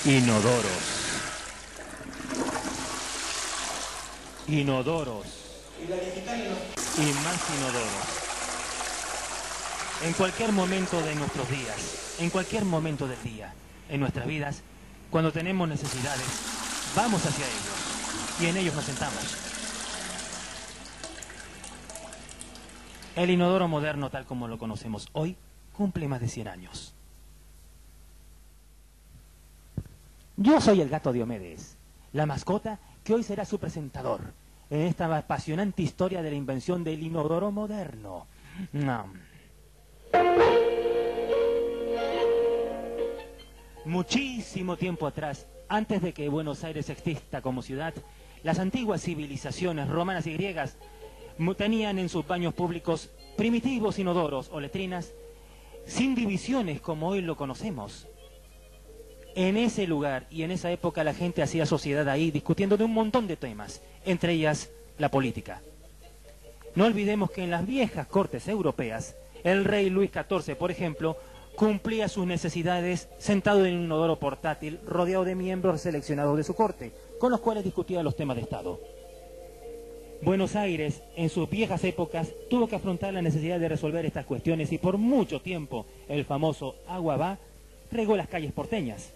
Inodoros. Inodoros. Y más inodoros. En cualquier momento de nuestros días, en cualquier momento del día, en nuestras vidas, cuando tenemos necesidades, vamos hacia ellos y en ellos nos sentamos. El inodoro moderno, tal como lo conocemos hoy, cumple más de 100 años. Yo soy el gato Diomedes, la mascota que hoy será su presentador en esta apasionante historia de la invención del inodoro moderno. Muchísimo tiempo atrás, antes de que Buenos Aires exista como ciudad, las antiguas civilizaciones romanas y griegas tenían en sus baños públicos primitivos inodoros o letrinas sin divisiones como hoy lo conocemos. En ese lugar y en esa época la gente hacía sociedad ahí discutiendo de un montón de temas, entre ellas la política. No olvidemos que en las viejas cortes europeas, el rey Luis XIV, por ejemplo, cumplía sus necesidades sentado en un inodoro portátil rodeado de miembros seleccionados de su corte, con los cuales discutía los temas de Estado. Buenos Aires, en sus viejas épocas, tuvo que afrontar la necesidad de resolver estas cuestiones y por mucho tiempo el famoso agua va regó las calles porteñas.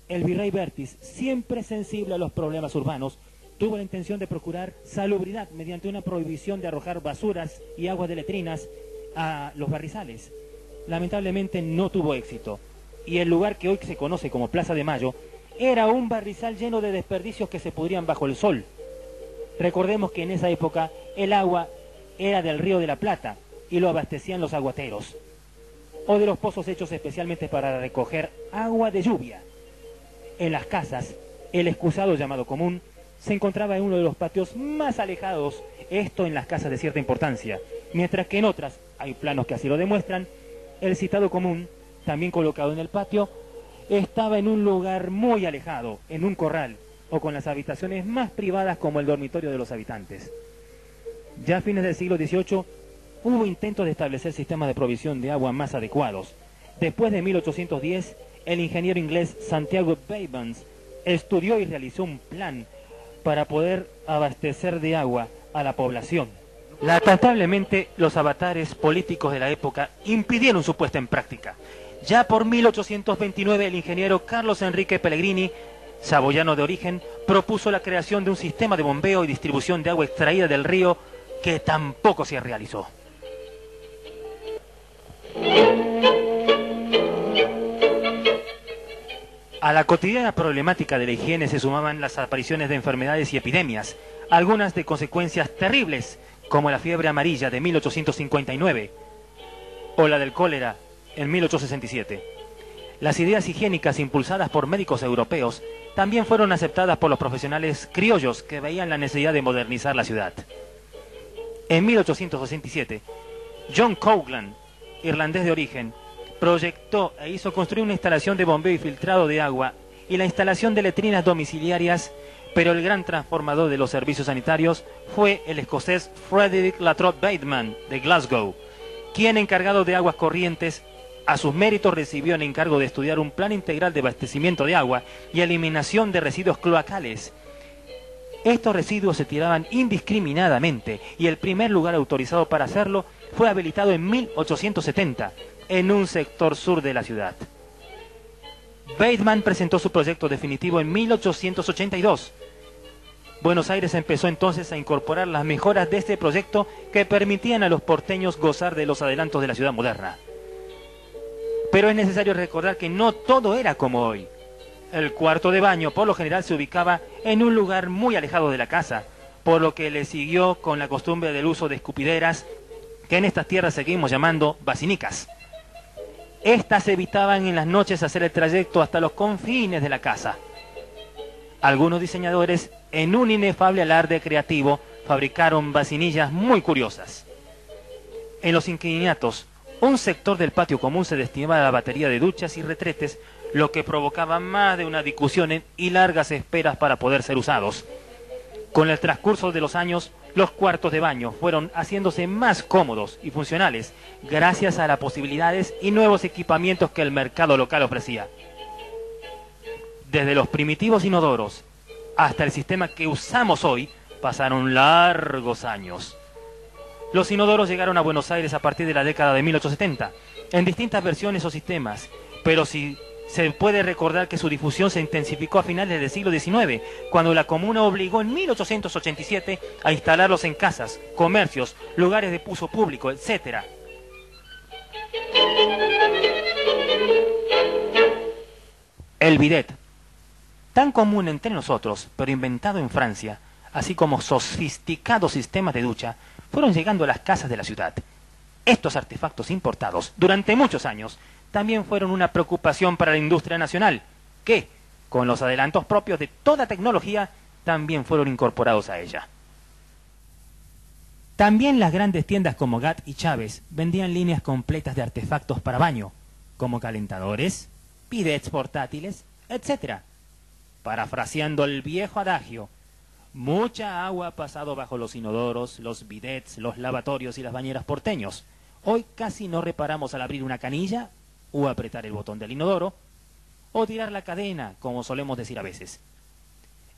El virrey Bertis, siempre sensible a los problemas urbanos, tuvo la intención de procurar salubridad mediante una prohibición de arrojar basuras y aguas de letrinas a los barrizales. Lamentablemente no tuvo éxito, y el lugar que hoy se conoce como Plaza de Mayo era un barrizal lleno de desperdicios que se pudrían bajo el sol. Recordemos que en esa época el agua era del Río de la Plata y lo abastecían los aguateros, o de los pozos hechos especialmente para recoger agua de lluvia. En las casas, el excusado llamado común se encontraba en uno de los patios más alejados, esto en las casas de cierta importancia, mientras que en otras, hay planos que así lo demuestran, el citado común, también colocado en el patio, estaba en un lugar muy alejado, en un corral, o con las habitaciones más privadas como el dormitorio de los habitantes. Ya a fines del siglo XVIII hubo intentos de establecer sistemas de provisión de agua más adecuados. Después de 1810, el ingeniero inglés Santiago Babans estudió y realizó un plan para poder abastecer de agua a la población. Lamentablemente, los avatares políticos de la época impidieron su puesta en práctica. Ya por 1829, el ingeniero Carlos Enrique Pellegrini, saboyano de origen, propuso la creación de un sistema de bombeo y distribución de agua extraída del río que tampoco se realizó. A la cotidiana problemática de la higiene se sumaban las apariciones de enfermedades y epidemias, algunas de consecuencias terribles, como la fiebre amarilla de 1859 o la del cólera en 1867. Las ideas higiénicas impulsadas por médicos europeos también fueron aceptadas por los profesionales criollos que veían la necesidad de modernizar la ciudad. En 1867, John Coughlan, irlandés de origen, proyectó e hizo construir una instalación de bombeo y filtrado de agua y la instalación de letrinas domiciliarias, pero el gran transformador de los servicios sanitarios fue el escocés Frederick Latrobe Bateman de Glasgow, quien, encargado de aguas corrientes, a sus méritos recibió el encargo de estudiar un plan integral de abastecimiento de agua y eliminación de residuos cloacales. Estos residuos se tiraban indiscriminadamente y el primer lugar autorizado para hacerlo fue habilitado en 1870 en un sector sur de la ciudad. Bateman presentó su proyecto definitivo en 1882. Buenos Aires empezó entonces a incorporar las mejoras de este proyecto que permitían a los porteños gozar de los adelantos de la ciudad moderna. Pero es necesario recordar que no todo era como hoy. El cuarto de baño por lo general se ubicaba en un lugar muy alejado de la casa, por lo que le siguió con la costumbre del uso de escupideras, que en estas tierras seguimos llamando basinicas. Estas evitaban en las noches hacer el trayecto hasta los confines de la casa. Algunos diseñadores, en un inefable alarde creativo, fabricaron vasinillas muy curiosas. En los inquilinatos, un sector del patio común se destinaba a la batería de duchas y retretes, lo que provocaba más de una discusión y largas esperas para poder ser usados. Con el transcurso de los años, los cuartos de baño fueron haciéndose más cómodos y funcionales gracias a las posibilidades y nuevos equipamientos que el mercado local ofrecía. Desde los primitivos inodoros hasta el sistema que usamos hoy, pasaron largos años. Los inodoros llegaron a Buenos Aires a partir de la década de 1870, en distintas versiones o sistemas, pero sí se puede recordar que su difusión se intensificó a finales del siglo XIX, cuando la Comuna obligó en 1887 a instalarlos en casas, comercios, lugares de uso público, etc. El bidet, tan común entre nosotros, pero inventado en Francia, así como sofisticados sistemas de ducha, fueron llegando a las casas de la ciudad. Estos artefactos importados, durante muchos años, también fueron una preocupación para la industria nacional, que, con los adelantos propios de toda tecnología, también fueron incorporados a ella. También las grandes tiendas como Gat y Chávez vendían líneas completas de artefactos para baño, como calentadores, bidets portátiles, etc. Parafraseando el viejo adagio, mucha agua ha pasado bajo los inodoros, los bidets, los lavatorios y las bañeras porteños. Hoy casi no reparamos al abrir una canilla o apretar el botón del inodoro o tirar la cadena, como solemos decir a veces.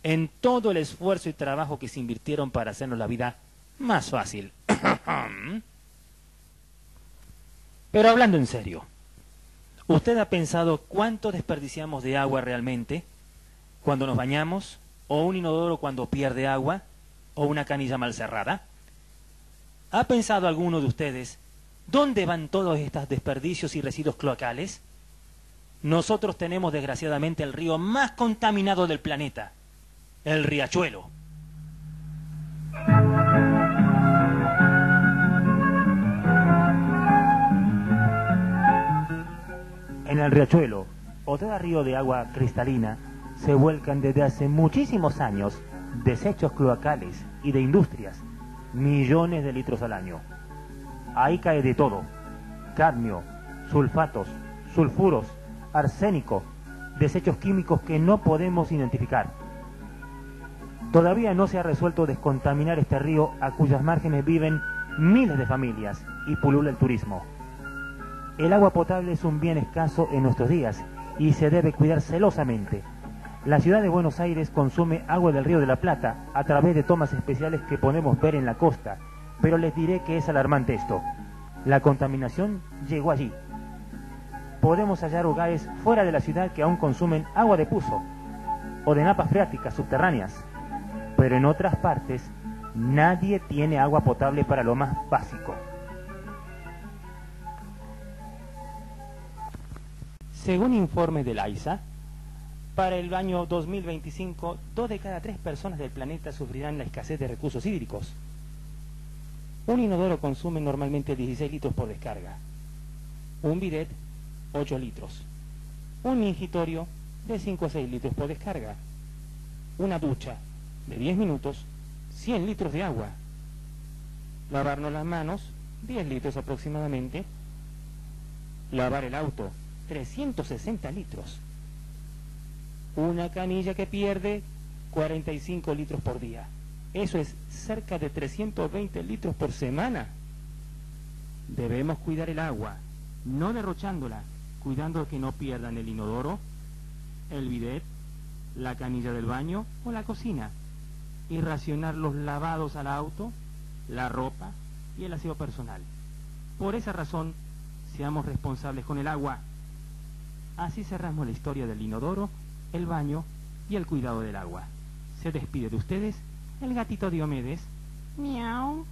En todo el esfuerzo y trabajo que se invirtieron para hacernos la vida más fácil. Pero hablando en serio, ¿usted ha pensado cuánto desperdiciamos de agua realmente cuando nos bañamos, o un inodoro cuando pierde agua, o una canilla mal cerrada? ¿Ha pensado alguno de ustedes dónde van todos estos desperdicios y residuos cloacales? Nosotros tenemos desgraciadamente el río más contaminado del planeta, el Riachuelo. En el Riachuelo, otro río de agua cristalina, se vuelcan desde hace muchísimos años desechos cloacales y de industrias, millones de litros al año. Ahí cae de todo: cadmio, sulfatos, sulfuros, arsénico, desechos químicos que no podemos identificar. Todavía no se ha resuelto descontaminar este río, a cuyas márgenes viven miles de familias y pulula el turismo. El agua potable es un bien escaso en nuestros días y se debe cuidar celosamente. La ciudad de Buenos Aires consume agua del Río de la Plata a través de tomas especiales que podemos ver en la costa, pero les diré que es alarmante esto. La contaminación llegó allí. Podemos hallar hogares fuera de la ciudad que aún consumen agua de puso o de napas freáticas subterráneas, pero en otras partes nadie tiene agua potable para lo más básico. Según informes de la AISA, para el año 2025, 2 de cada 3 personas del planeta sufrirán la escasez de recursos hídricos. Un inodoro consume normalmente 16 litros por descarga, un bidet 8 litros, un mingitorio de 5 a 6 litros por descarga, una ducha de 10 minutos, 100 litros de agua, lavarnos las manos, 10 litros aproximadamente, lavar el auto, 360 litros, una canilla que pierde 45 litros por día. Eso es cerca de 320 litros por semana. Debemos cuidar el agua, no derrochándola, cuidando que no pierdan el inodoro, el bidet, la canilla del baño o la cocina, y racionar los lavados al auto, la ropa y el aseo personal. Por esa razón, seamos responsables con el agua. Así cerramos la historia del inodoro, el baño y el cuidado del agua. Se despide de ustedes el gatito Diomedes. Miau.